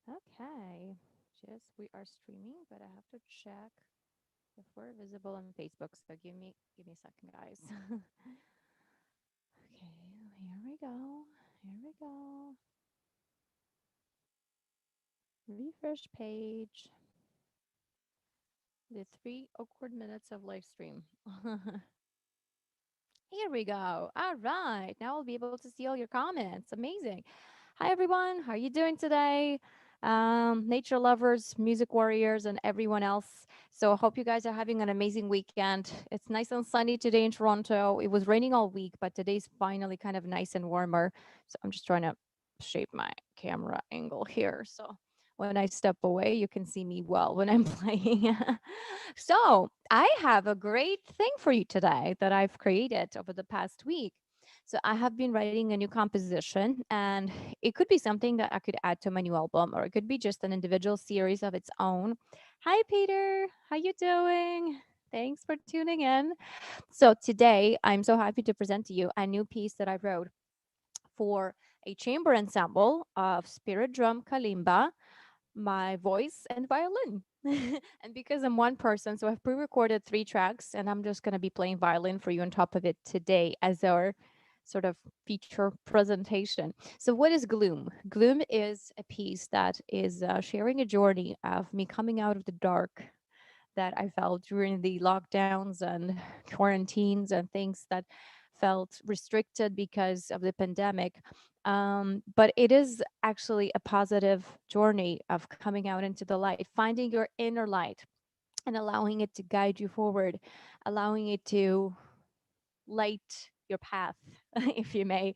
Okay. Just we are streaming, but I have to check if we're visible on Facebook. So give me a second, guys. Okay, here we go. Here we go. Refresh page. The 3 awkward minutes of live stream. Here we go. All right. Now I'll be able to see all your comments. Amazing. Hi, everyone. How are you doing today? Nature lovers, music warriors, and everyone else. So I hope you guys are having an amazing weekend. It's nice and sunny today in Toronto. It was raining all week, but today's finally kind of nice and warmer. So I'm just trying to shape my camera angle here. So when I step away, you can see me well when I'm playing. So I have a great thing for you today that I've created over the past week. So I have been writing a new composition, and it could be something that I could add to my new album, or it could be just an individual series of its own. Hi, Peter. How you doing? Thanks for tuning in. So today, I'm so happy to present to you a new piece that I wrote for a chamber ensemble of spirit drum kalimba, my voice and violin. And because I'm one person, so I've pre-recorded 3 tracks, and I'm just going to be playing violin for you on top of it today as our sort of feature presentation. So what is Gloom? Gloom is a piece that is sharing a journey of me coming out of the dark that I felt during the lockdowns and quarantines and things that felt restricted because of the pandemic. But it is actually a positive journey of coming out into the light, finding your inner light and allowing it to guide you forward, allowing it to light your path, if you may.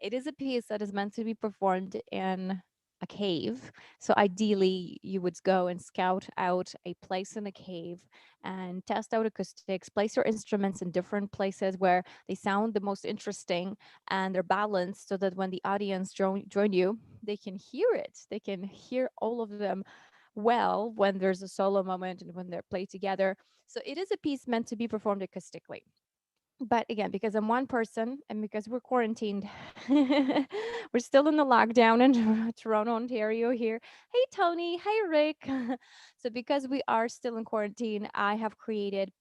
It is a piece that is meant to be performed in a cave. So ideally, you would go and scout out a place in a cave and test out acoustics, place your instruments in different places where they sound the most interesting and they're balanced so that when the audience join you, they can hear it. They can hear all of them well when there's a solo moment and when they're played together. So it is a piece meant to be performed acoustically, but again, because I'm one person and because we're quarantined, we're still in the lockdown in Toronto, Ontario here. Hey, Tony. Hey, Rick. So, because we are still in quarantine, I have created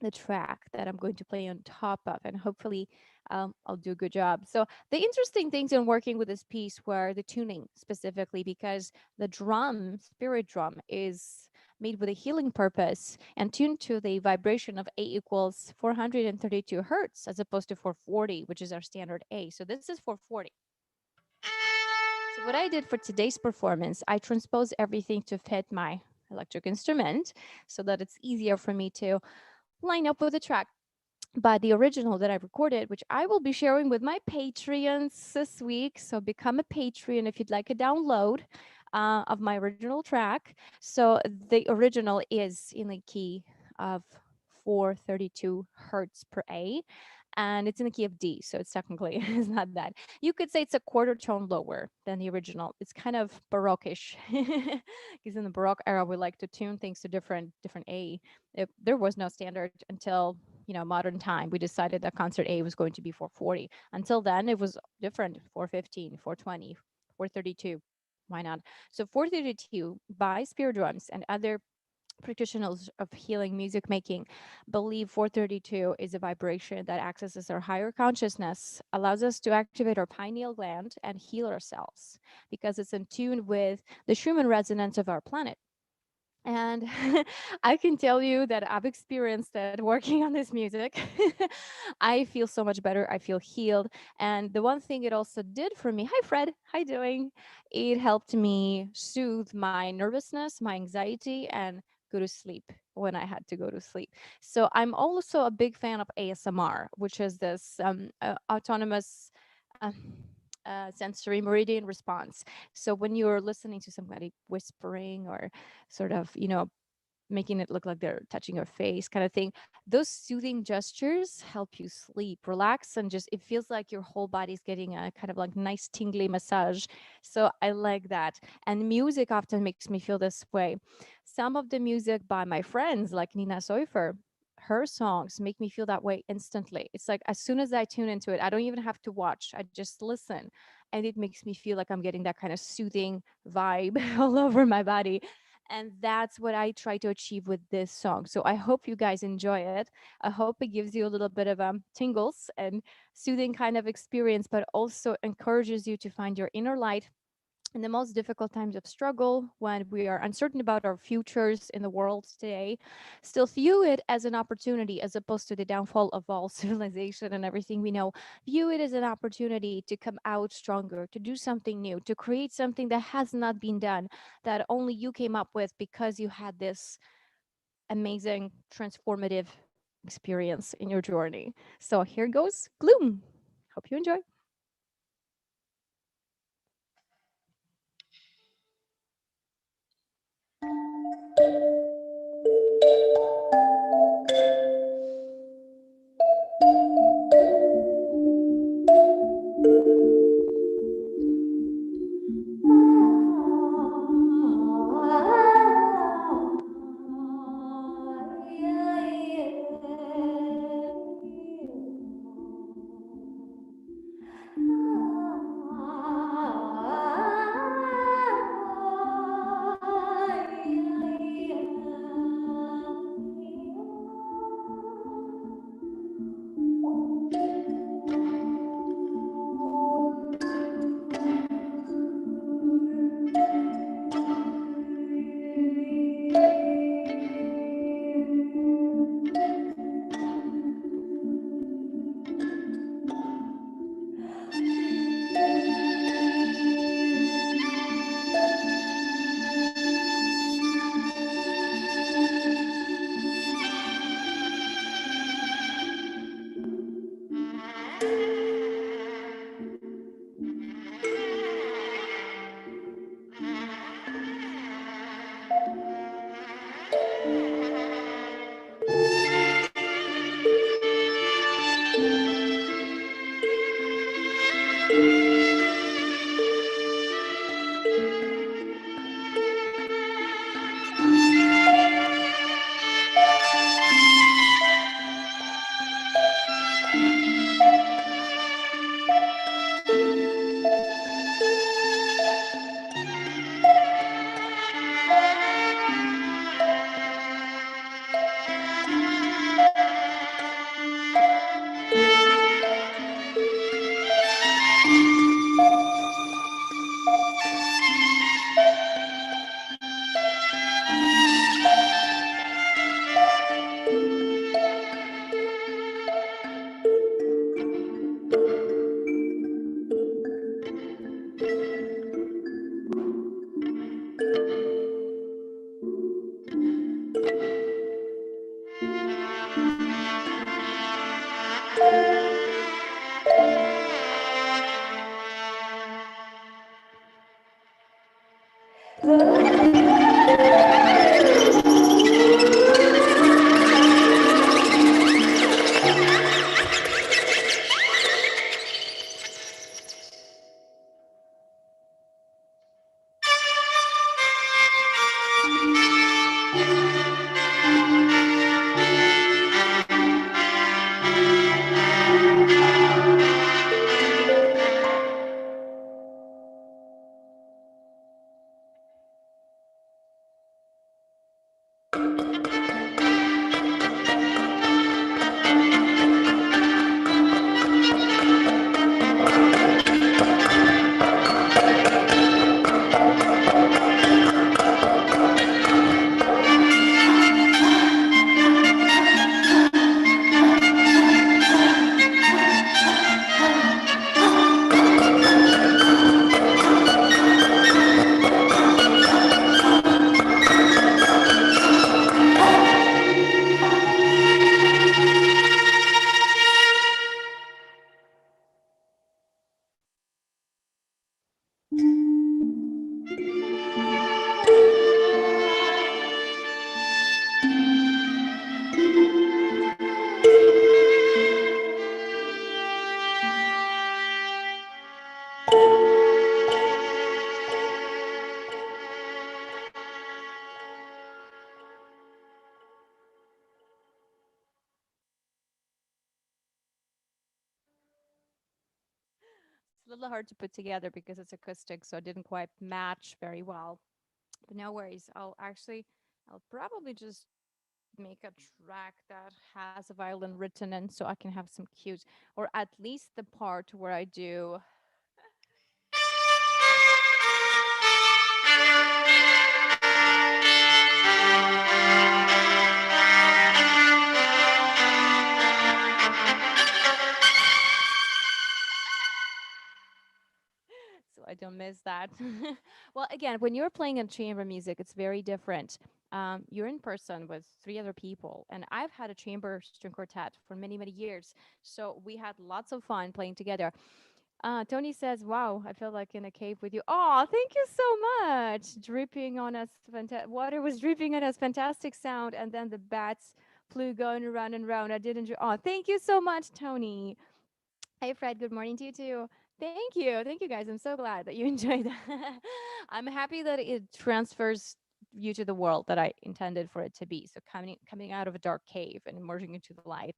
the track that I'm going to play on top of, and hopefully I'll do a good job. So the interesting things in working with this piece were the tuning specifically, because the drum, spirit drum, is made with a healing purpose and tuned to the vibration of A equals 432 hertz as opposed to 440, which is our standard A. So this is 440. So what I did for today's performance, I transposed everything to fit my electric instrument so that it's easier for me to line up with the track. But the original that I recorded, which I will be sharing with my Patreons this week. So become a Patreon if you'd like a download of my original track. So the original is in the key of 432 hertz per A, and it's in the key of D. So it's technically it's not that. You could say it's a quarter tone lower than the original. It's kind of baroqueish, because in the Baroque era we like to tune things to different A. There was no standard until modern time. We decided that concert A was going to be 440. Until then, it was different: 415, 420, 432. Why not? So 432 by Spear Drums and other practitioners of healing music making believe 432 is a vibration that accesses our higher consciousness, allows us to activate our pineal gland and heal ourselves because it's in tune with the Schumann resonance of our planet. And I can tell you that I've experienced it working on this music. I feel so much better. I feel healed. And the one thing it also did for me, hi Fred, how you doing? It helped me soothe my nervousness, my anxiety, and go to sleep when I had to go to sleep. So I'm also a big fan of ASMR, which is this autonomous uh, sensory meridian response. So when you're listening to somebody whispering or sort of, making it look like they're touching your face kind of thing, those soothing gestures help you sleep, relax, and just it feels like your whole body's getting a kind of like nice tingly massage. So I like that. And music often makes me feel this way. Some of the music by my friends like Nina Soifer, her songs make me feel that way instantly. It's like as soon as I tune into it, I don't even have to watch. I just listen, and it makes me feel like I'm getting that kind of soothing vibe all over my body. And that's what I try to achieve with this song. So I hope you guys enjoy it. I hope it gives you a little bit of tingles and soothing kind of experience, but also encourages you to find your inner light in the most difficult times of struggle, when we are uncertain about our futures in the world today. Still view it as an opportunity as opposed to the downfall of all civilization and everything we know. View it as an opportunity to come out stronger, to do something new, to create something that has not been done, that only you came up with because you had this amazing, transformative experience in your journey. So here goes Gloom. Hope you enjoy. little hard to put together because it's acoustic, so it didn't quite match very well. But no worries. I'll probably just make a track that has a violin written in so I can have some cues, or at least the part where I do. So I don't miss that. Well, again, when you're playing in chamber music, it's very different. You're in person with three other people, and I've had a chamber string quartet for many, many years. So we had lots of fun playing together. Tony says, "Wow, I feel like in a cave with you." Oh, thank you so much. Dripping on us, water was dripping on us. Fantastic sound, and then the bats flew going around and around. I did enjoy. Oh, thank you so much, Tony. Hey, Fred. Good morning to you too. Thank you, guys. I'm so glad that you enjoyed that. I'm happy that it transfers you to the world that I intended for it to be. So coming out of a dark cave and emerging into the light.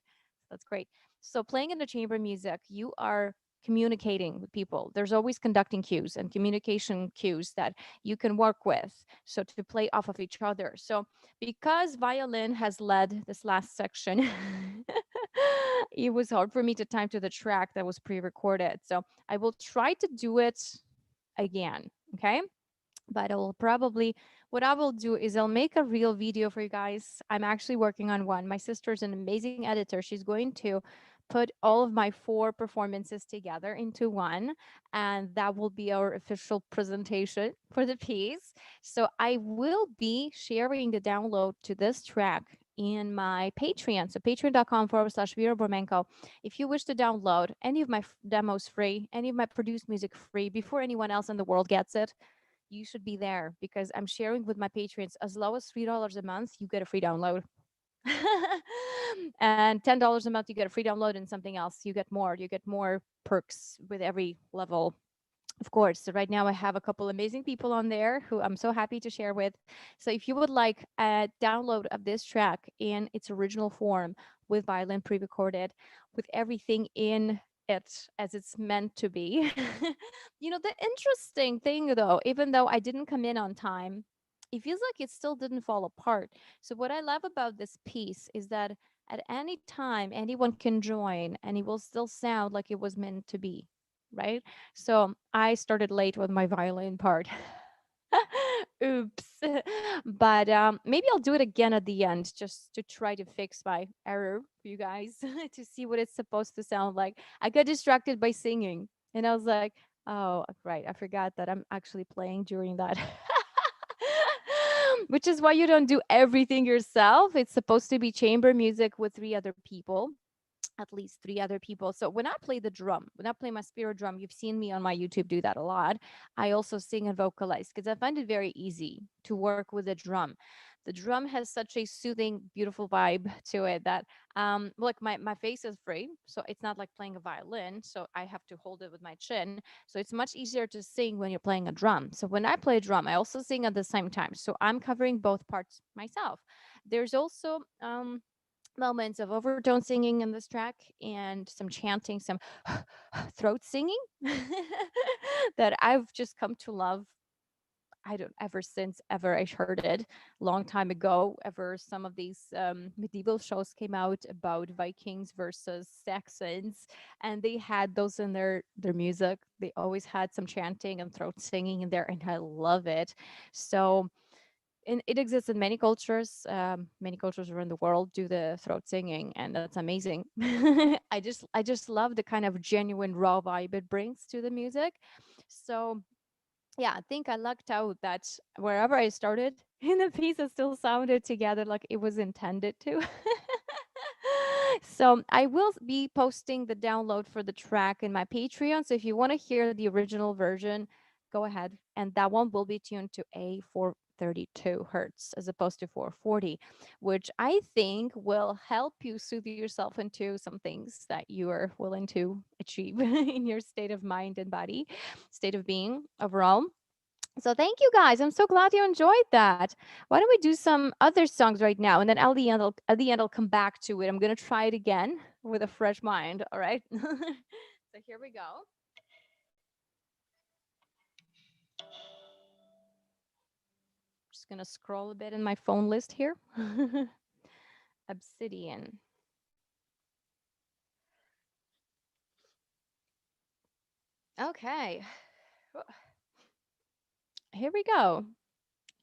That's great. So playing in the chamber music, you are communicating with people. There's always conducting cues and communication cues that you can work with. So to play off of each other. So because violin has led this last section, it was hard for me to time to the track that was pre-recorded. So I will try to do it again. Okay. But I will probably, what I will do is I'll make a real video for you guys. I'm actually working on one. My sister's an amazing editor. She's going to put all of my 4 performances together into one, and that will be our official presentation for the piece. So I will be sharing the download to this track in my Patreon. So patreon.com/Vira Burmenko. If you wish to download any of my demos free, any of my produced music free before anyone else in the world gets it, you should be there because I'm sharing with my patrons as low as $3 a month, you get a free download. And $10 a month, you get a free download and something else. You get more perks with every level, of course. So right now I have a couple amazing people on there who I'm so happy to share with. So if you would like a download of this track in its original form with violin pre-recorded, with everything in it as it's meant to be. The interesting thing though, even though I didn't come in on time, it feels like it still didn't fall apart. So what I love about this piece is that at any time anyone can join and it will still sound like it was meant to be, right? So I started late with my violin part. Oops. But maybe I'll do it again at the end just to try to fix my error for you guys to see what it's supposed to sound like. I got distracted by singing and I was like, oh, right. I forgot that I'm actually playing during that. Which is why you don't do everything yourself. It's supposed to be chamber music with 3 other people, at least 3 other people. So when I play the drum, when I play my spirit drum, you've seen me on my YouTube do that a lot. I also sing and vocalize because I find it very easy to work with the drum. The drum has such a soothing, beautiful vibe to it that, like my face is free, so it's not like playing a violin. So I have to hold it with my chin. So it's much easier to sing when you're playing a drum. So when I play drum, I also sing at the same time. So I'm covering both parts myself. There's also moments of overtone singing in this track and some chanting, some throat singing that I've just come to love. I don't ever since ever I heard it long time ago. Ever some of these medieval shows came out about Vikings versus Saxons, and they had those in their music. They always had some chanting and throat singing in there, and I love it. So it exists in many cultures. Many cultures around the world do the throat singing, and that's amazing. I just love the kind of genuine raw vibe it brings to the music. So yeah, I think I lucked out that wherever I started in the piece, it still sounded together like it was intended to. So I will be posting the download for the track in my Patreon. So if you want to hear the original version, go ahead. And that one will be tuned to a 432 hertz as opposed to 440, which I think will help you soothe yourself into some things that you are willing to achieve in your state of mind and body, state of being overall. So thank you guys. I'm so glad you enjoyed that. Why don't we do some other songs right now, and then at the end I'll come back to it. I'm gonna try it again with a fresh mind. All right. So here we go. Just gonna scroll a bit in my phone list here. Obsidian. Okay. Here we go.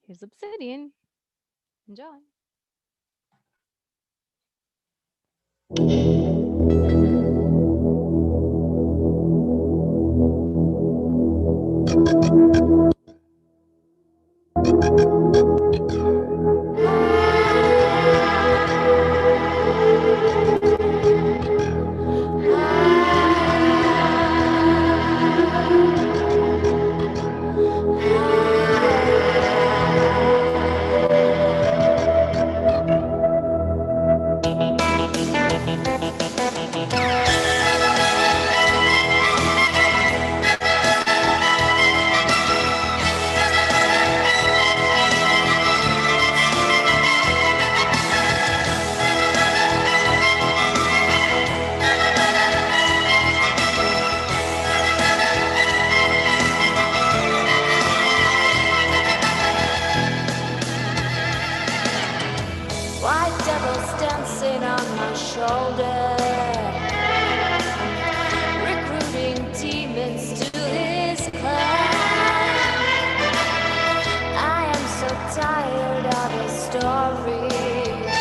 Here's Obsidian. Enjoy. White devils dancing on my shoulder, recruiting demons to his clan. I am so tired of his stories.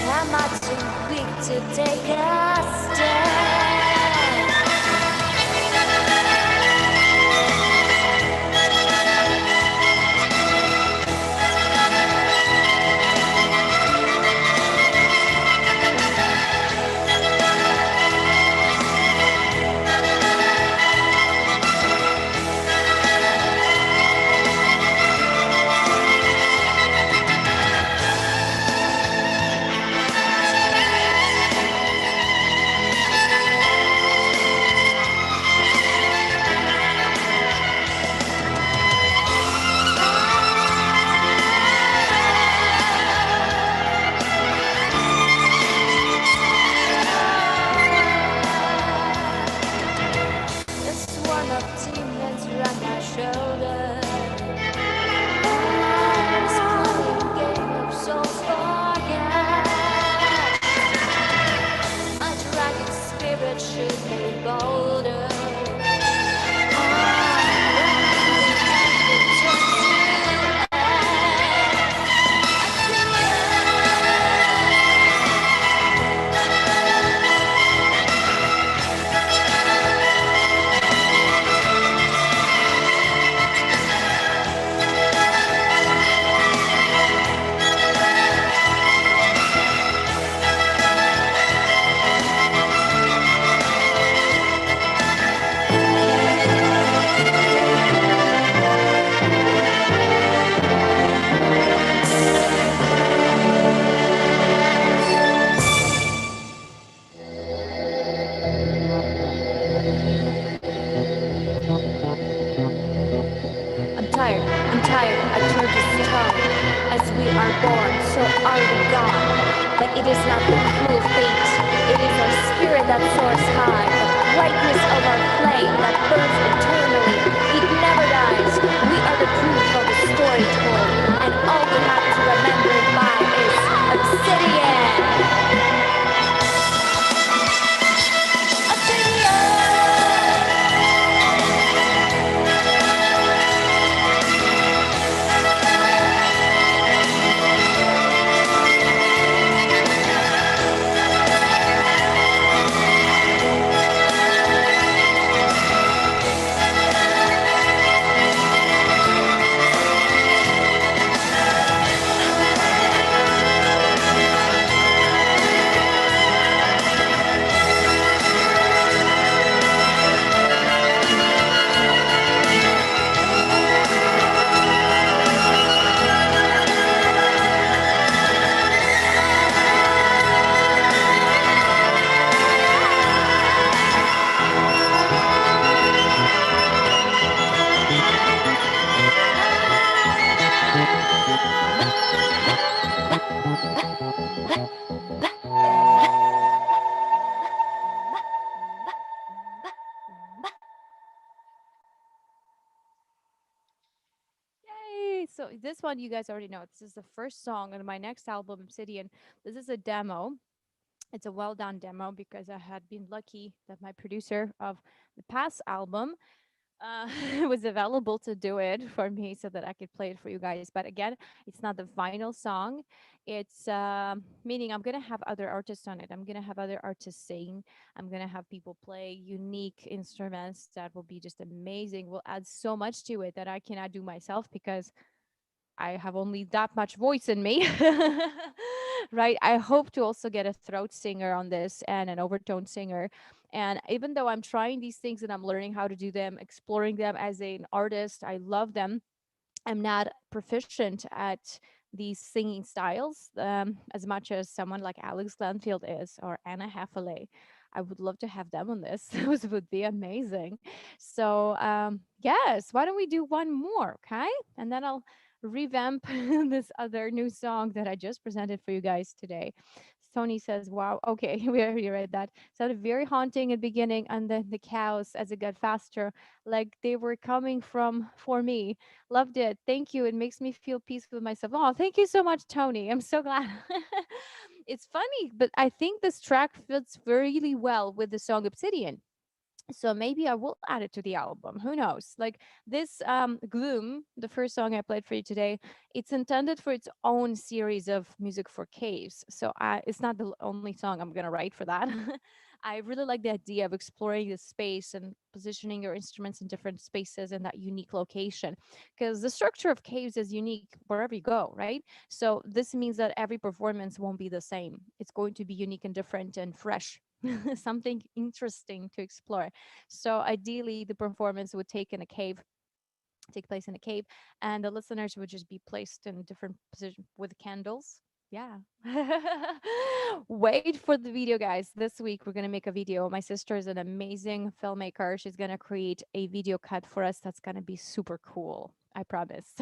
Am I too weak to take a stand? I'm tired, I charge his tongue. As we are born, so are we gone. But it is not the cruel fate, it is our spirit that soars high, the brightness of our flame that burns eternally. It never dies. We are the proof of the story told, and all we have to remember it by is Obsidian! So this one you guys already know. This is the first song on my next album, Obsidian. This is a demo. It's a well done demo because I had been lucky that my producer of the past album uh, was available to do it for me so that I could play it for you guys. But again, it's not the final song. It's meaning I'm gonna have other artists on it. I'm gonna have other artists sing. I'm gonna have people play unique instruments that will be just amazing. Will add so much to it that I cannot do myself because I have only that much voice in me. Right? I hope to also get a throat singer on this and an overtone singer. And even though I'm trying these things and I'm learning how to do them, exploring them as an artist, I love them. I'm not proficient at these singing styles as much as someone like Alex Glanfield is or Anna Hathaway. I would love to have them on this. This would be amazing. So, yes, why don't we do one more? Okay. And then I'll revamp this other new song that I just presented for you guys today. Tony says, wow, okay, we already read that. Sounded very haunting at the beginning, and then the cows as it got faster, like they were coming from for me. Loved it. Thank you. It makes me feel peace with myself. Oh, thank you so much, Tony. I'm so glad. It's funny, but I think this track fits really well with the song Obsidian. So maybe I will add it to the album. Who knows? Like this Gloom, the first song I played for you today, it's intended for its own series of music for caves. So it's not the only song I'm gonna write for that. I really like the idea of exploring the space and positioning your instruments in different spaces in that unique location. Because the structure of caves is unique wherever you go, right? So this means that every performance won't be the same. It's going to be unique and different and fresh. Something interesting to explore. So ideally, the performance would take place in a cave, and the listeners would just be placed in different positions with candles. Yeah. Wait for the video, guys. This week, we're going to make a video. My sister is an amazing filmmaker. She's going to create a video cut for us that's going to be super cool. I promise.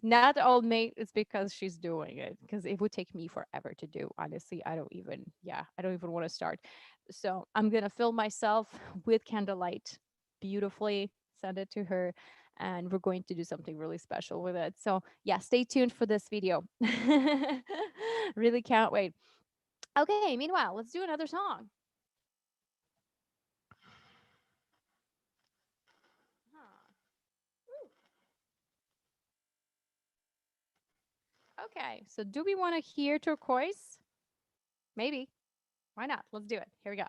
Not all made it's because she's doing it, because it would take me forever to do. Honestly, I don't even want to start. So I'm going to film myself with candlelight beautifully, send it to her, and we're going to do something really special with it. So, yeah, stay tuned for this video. Really can't wait. Okay, meanwhile, let's do another song. Huh. Okay, so do we want to hear turquoise? Maybe. Why not? Let's do it. Here we go.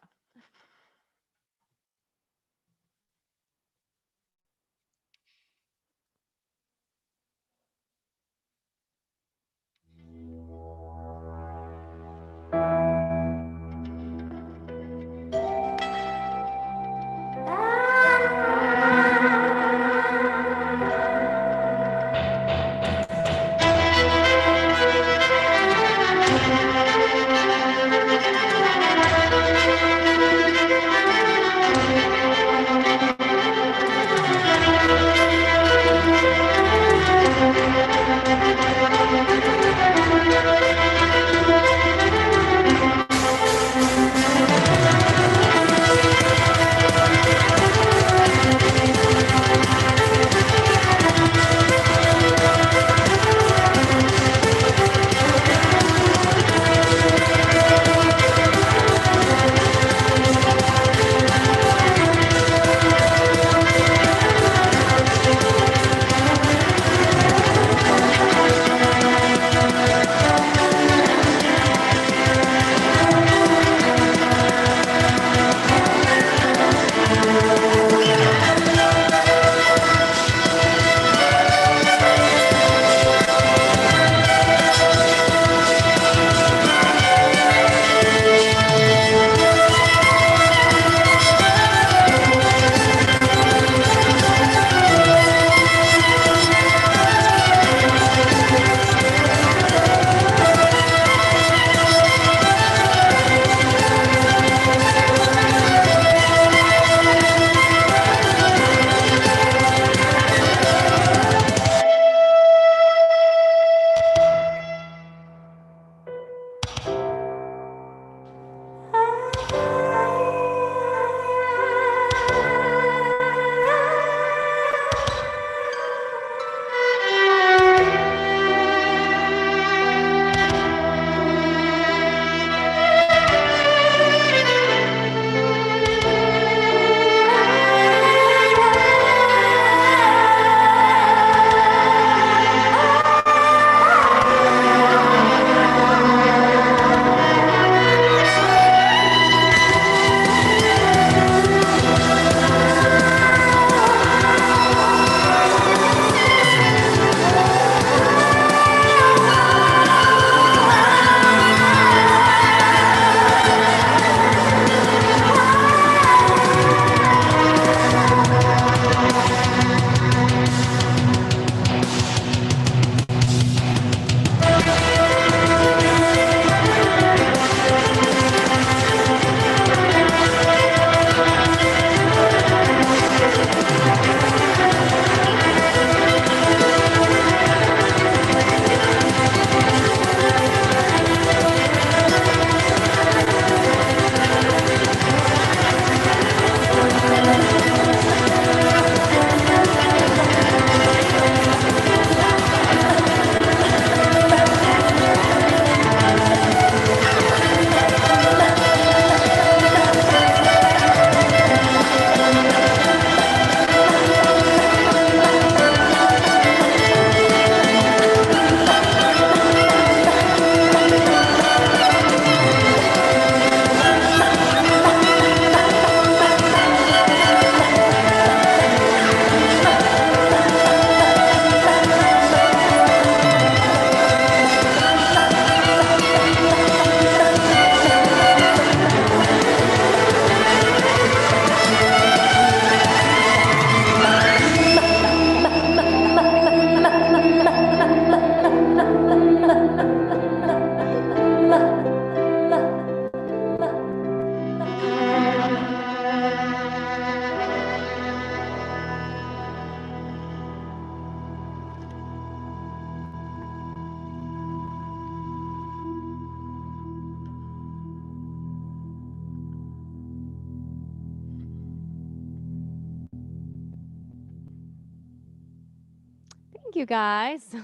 Thank you guys.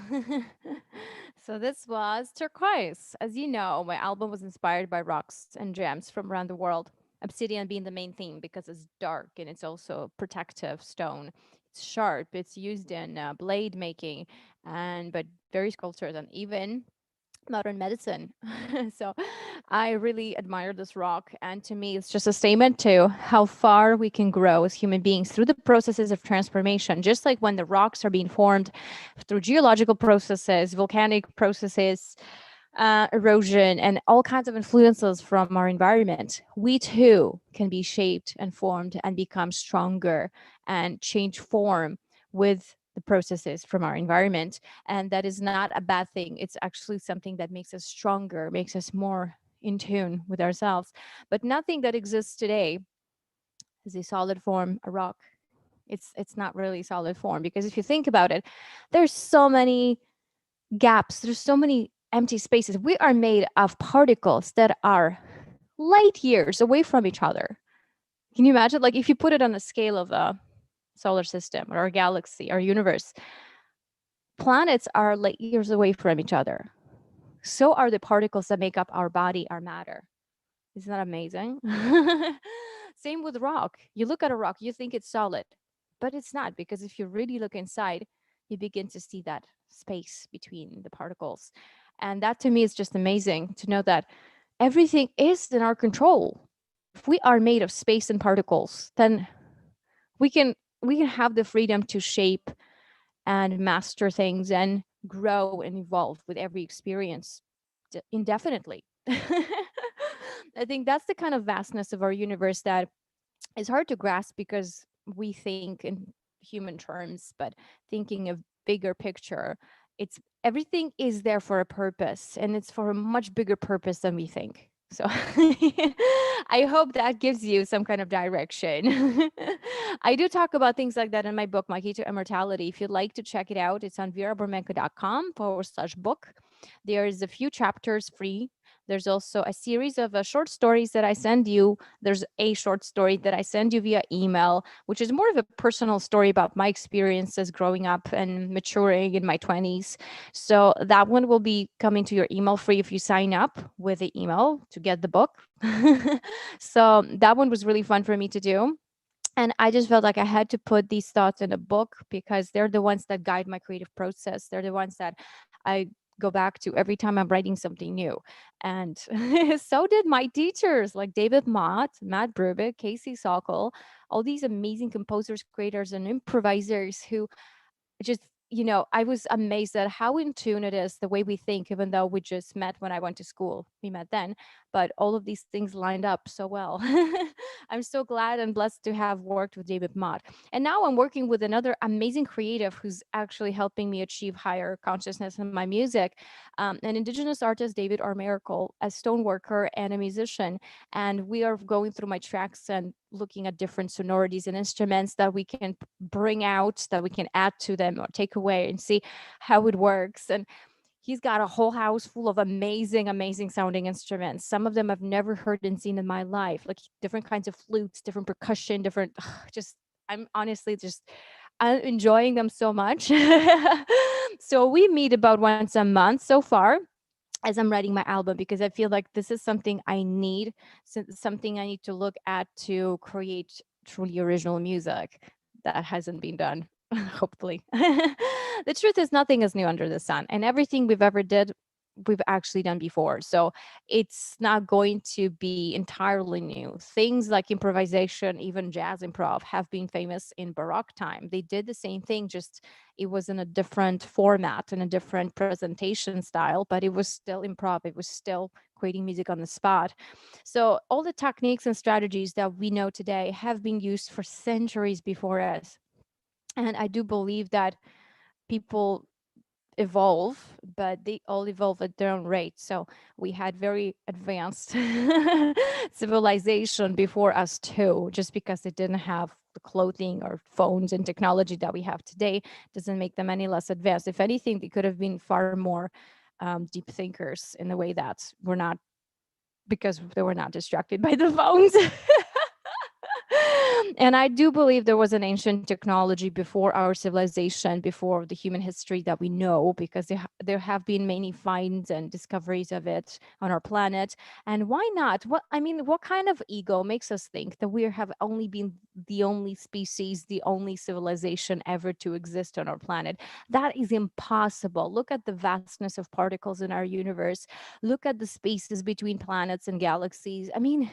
So this was Turquoise. As you know, my album was inspired by rocks and gems from around the world. Obsidian being the main theme because it's dark and it's also a protective stone. It's sharp. It's used in blade making and but various cultures and even modern medicine. So I really admire this rock. And to me, it's just a statement to how far we can grow as human beings through the processes of transformation. Just like when the rocks are being formed through geological processes, volcanic processes, erosion, and all kinds of influences from our environment, we too can be shaped and formed and become stronger and change form with the processes from our environment. And that is not a bad thing. It's actually something that makes us stronger, makes us more in tune with ourselves. But nothing that exists today is a solid form, a rock. It's not really solid form because if you think about it, there's so many gaps, there's so many empty spaces. We are made of particles that are light years away from each other. Can you imagine? Like if you put it on a scale of a solar system or a galaxy or universe, planets are light years away from each other. So are the particles that make up our body, our matter. Isn't that amazing? Same with rock. You look at a rock, you think it's solid, but it's not because if you really look inside, you begin to see that space between the particles. And that to me is just amazing to know that everything is in our control. If we are made of space and particles, then we can we can have the freedom to shape and master things and grow and evolve with every experience indefinitely. I think that's the kind of vastness of our universe that is hard to grasp because we think in human terms, but thinking of bigger picture, it's everything is there for a purpose and it's for a much bigger purpose than we think. So I hope that gives you some kind of direction. I do talk about things like that in my book, My Key to Immortality. If you'd like to check it out, it's on viraburmenko.com/book. There's a few chapters free. There's also a series of short stories that I send you. There's a short story that I send you via email, which is more of a personal story about my experiences growing up and maturing in my 20s. So that one will be coming to your email free if you sign up with the email to get the book. So that one was really fun for me to do. And I just felt like I had to put these thoughts in a book because they're the ones that guide my creative process. They're the ones that I go back to every time I'm writing something new. And so did my teachers like David Mott, Matt Brubeck, Casey Sokol, all these amazing composers, creators, and improvisers who just I was amazed at how in tune it is the way we think, even though we just met when I went to school. We met then, but all of these things lined up so well. I'm so glad and blessed to have worked with David Mott. And now I'm working with another amazing creative who's actually helping me achieve higher consciousness in my music. An indigenous artist, David R. Miracle, a stoneworker and a musician. And we are going through my tracks and looking at different sonorities and instruments that we can bring out, that we can add to them or take away and see how it works. And he's got a whole house full of amazing, amazing sounding instruments. Some of them I've never heard and seen in my life, like different kinds of flutes, different percussion, different, just, I'm honestly just, I'm enjoying them so much. So we meet about once a month so far as I'm writing my album because I feel like this is something I need, something I need to look at to create truly original music that hasn't been done. Hopefully, the truth is nothing is new under the sun, and everything we've ever did, we've actually done before. So it's not going to be entirely new. Things like improvisation, even jazz improv, have been famous in Baroque time. They did the same thing, just it was in a different format and a different presentation style, but it was still improv. It was still creating music on the spot. So all the techniques and strategies that we know today have been used for centuries before us. And I do believe that people evolve, but they all evolve at their own rate. So we had very advanced civilization before us too. Just because they didn't have the clothing or phones and technology that we have today doesn't make them any less advanced. If anything, they could have been far more deep thinkers in the way that we're not, because they were not distracted by the phones. And I do believe there was an ancient technology before our civilization, before the human history that we know, because there have been many finds and discoveries of it on our planet. And why not? What I mean, what kind of ego makes us think that we have only been the only species, the only civilization ever to exist on our planet? That is impossible. Look at the vastness of particles in our universe. Look at the spaces between planets and galaxies. I mean,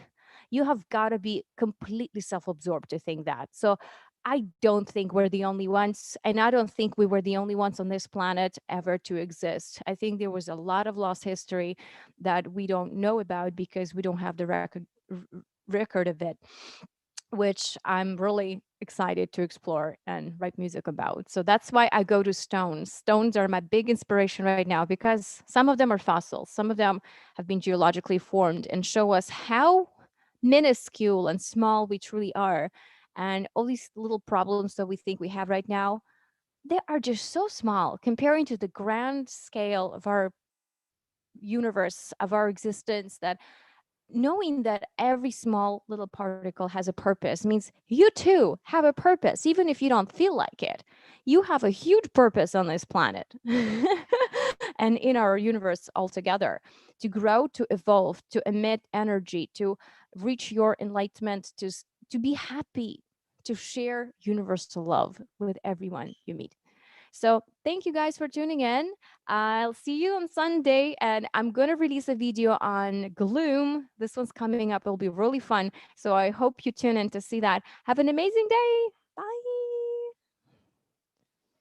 you have got to be completely self-absorbed to think that. So I don't think we're the only ones, and I don't think we were the only ones on this planet ever to exist. I think there was a lot of lost history that we don't know about because we don't have the record of it, which I'm really excited to explore and write music about. So that's why I go to stones. Stones are my big inspiration right now because some of them are fossils, some of them have been geologically formed and show us how minuscule and small we truly are. And all these little problems that we think we have right now, they are just so small comparing to the grand scale of our universe, of our existence, that knowing that every small little particle has a purpose means you too have a purpose, even if you don't feel like it. You have a huge purpose on this planet and in our universe altogether, to grow, to evolve, to emit energy, to reach your enlightenment, to be happy, to share universal love with everyone you meet. So thank you guys for tuning in. I'll see you on Sunday, and I'm going to release a video on Gloom. This one's coming up. It'll be really fun. So I hope you tune in to see that. Have an amazing day.